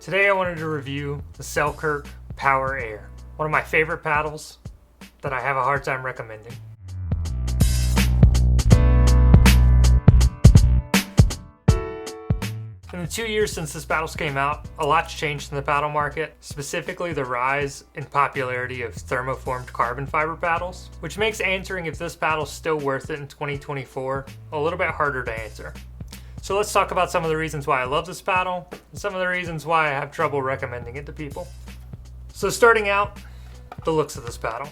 Today I wanted to review the Selkirk Power Air, one of my favorite paddles that I have a hard time recommending. In the 2 years since this paddle came out, a lot's changed in the paddle market, specifically the rise in popularity of thermoformed carbon fiber paddles, which makes answering if this paddle's still worth it in 2024 a little bit harder to answer. So let's talk about some of the reasons why I love this paddle, and some of the reasons why I have trouble recommending it to people. So starting out, the looks of this paddle.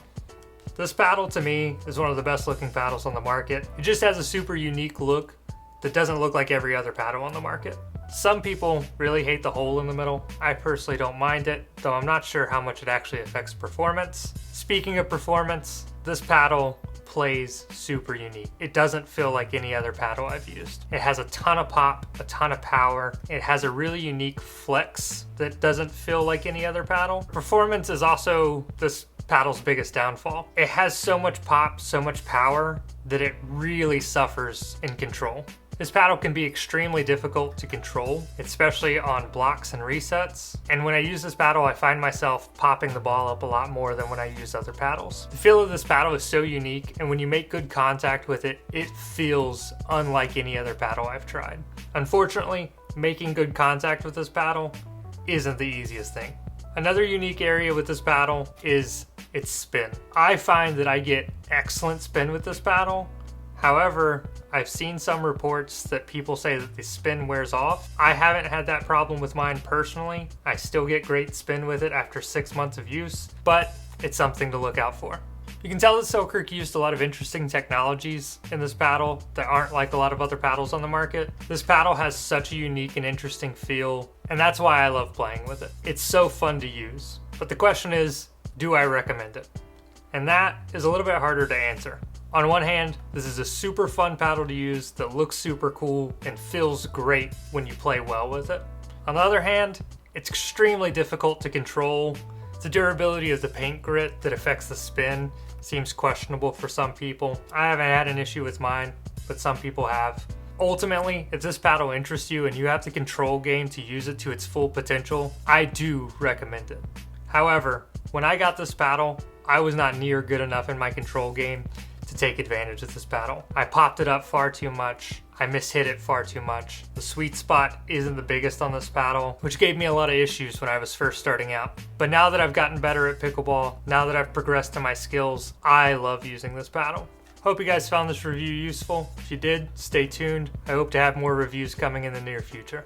This paddle to me is one of the best looking paddles on the market. It just has a super unique look that doesn't look like every other paddle on the market. Some people really hate the hole in the middle. I personally don't mind it, though I'm not sure how much it actually affects performance. Speaking of performance, this paddle plays super unique. It doesn't feel like any other paddle I've used. It has a ton of pop, a ton of power. It has a really unique flex that doesn't feel like any other paddle. Performance is also this paddle's biggest downfall. It has so much pop, so much power that it really suffers in control. This paddle can be extremely difficult to control, especially on blocks and resets. And when I use this paddle, I find myself popping the ball up a lot more than when I use other paddles. The feel of this paddle is so unique, and when you make good contact with it, it feels unlike any other paddle I've tried. Unfortunately, making good contact with this paddle isn't the easiest thing. Another unique area with this paddle is its spin. I find that I get excellent spin with this paddle. However, I've seen some reports that people say that the spin wears off. I haven't had that problem with mine personally. I still get great spin with it after 6 months of use, but it's something to look out for. You can tell that Selkirk used a lot of interesting technologies in this paddle that aren't like a lot of other paddles on the market. This paddle has such a unique and interesting feel, and that's why I love playing with it. It's so fun to use. But the question is, do I recommend it? And that is a little bit harder to answer. On one hand, this is a super fun paddle to use that looks super cool and feels great when you play well with it. On the other hand, it's extremely difficult to control. The durability of the paint grit that affects the spin seems questionable for some people. I haven't had an issue with mine, but some people have. Ultimately, if this paddle interests you and you have the control game to use it to its full potential, I do recommend it. However, when I got this paddle, I was not near good enough in my control game to take advantage of this paddle. I popped it up far too much. I mishit it far too much. The sweet spot isn't the biggest on this paddle, which gave me a lot of issues when I was first starting out. But now that I've gotten better at pickleball, now that I've progressed in my skills, I love using this paddle. Hope you guys found this review useful. If you did, stay tuned. I hope to have more reviews coming in the near future.